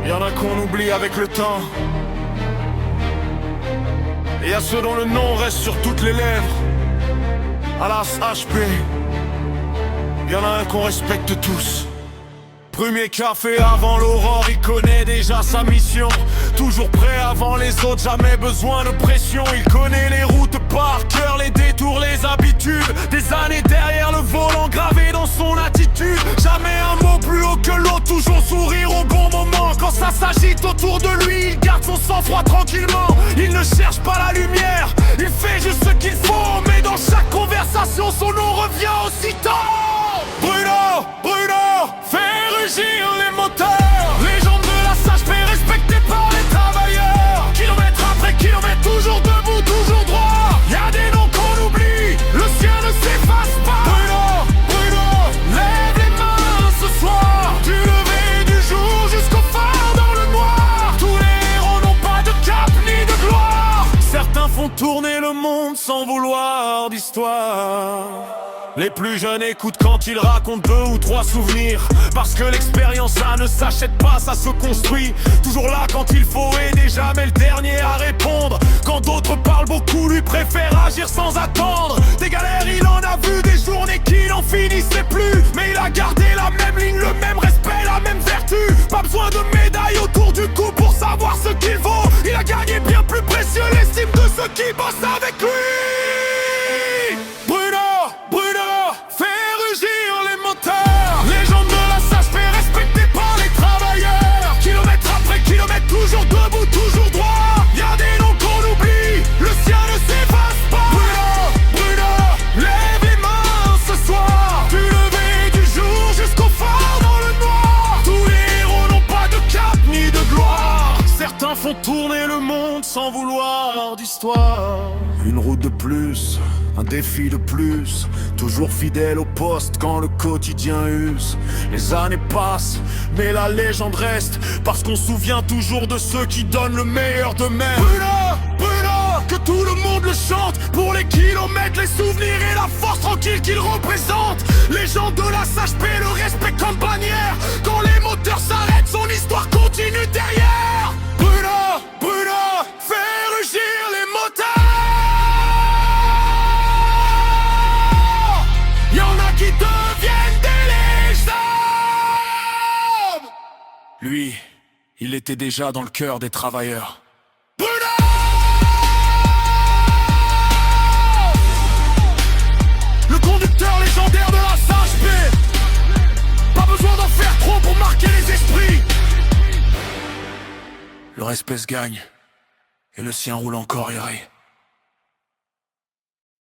Y'en a qu'on oublie avec le temps, et y'a ceux dont le nom reste sur toutes les lèvres. Alas HP, y'en a un qu'on respecte tous. Premier café avant l'aurore, il connaît déjà sa mission. Toujours prêt avant les autres, jamais besoin de pression. Il connaît les routes par cœur, les détours, les habitudes. Des années derrière le volant, gravé dans son attitude. Jamais un mot plus haut que l'autre, toujours sourire au bon moment. Quand ça s'agite autour de lui, il garde son sang-froid tranquillement. Il ne cherche pas la lumière, il fait juste ce qu'il faut. Mais dans chaque conversation, son nom revient aussitôt. Bruno, Bruno, fais rugir les moteurs. Légende de la SHP, respecté par les travailleurs. Kilomètre après kilomètre, toujours debout, toujours droit. Y'a des noms qu'on oublie, le sien ne s'efface pas. Bruno, Bruno, lève les mains ce soir. Du lever du jour jusqu'au phare dans le noir. Tous les héros n'ont pas de cap ni de gloire. Certains font tourner le monde sans vouloir d'histoire. Les plus jeunes écoutent quand ils racontent 2 ou 3 souvenirs. Parce que l'expérience, ça ne s'achète pas, ça se construit. Toujours là quand il faut aider, jamais le dernier à répondre. Quand d'autres parlent beaucoup, lui préfère agir sans attendre. Des galères, il en a vu, des journées qui n'en finissaient plus. Mais il a gardé la même ligne, le même respect, la même vertu. Pas besoin de médailles autour du cou pour savoir ce qu'il vaut. Il a gagné bien plus précieux l'estime de ceux qui bossent avec lui. Toujours debout, toujours droit. Y'a des noms qu'on oublie, le sien ne s'efface pas. Bruno, Bruno, lève les mains ce soir. Du lever du jour jusqu'au phare dans le noir. Tous les héros n'ont pas de cap ni de gloire. Certains font tourner le monde sans vouloir d'histoire. Une route de plus, un défi de plus. Toujours fidèle au poste quand le quotidien use. Les années passent, mais la légende reste. Parce qu'on se souvient toujours de ceux qui donnent le meilleur d'eux-mêmes. Bruno, Bruno, que tout le monde le chante. Pour les kilomètres, les souvenirs et la force tranquille qu'il représente. Légende de la SHP, le respect comme bannière. Quand les moteurs s'arrêtent, son histoire continue derrière. Bruno, Bruno, fais rugir les moteurs. Qui deviennent des légendes. Lui, il était déjà dans le cœur des travailleurs. Bruno, le conducteur légendaire de la SHP. Pas besoin d'en faire trop pour marquer les esprits. Le respect se gagne, et le sien roule encore erré.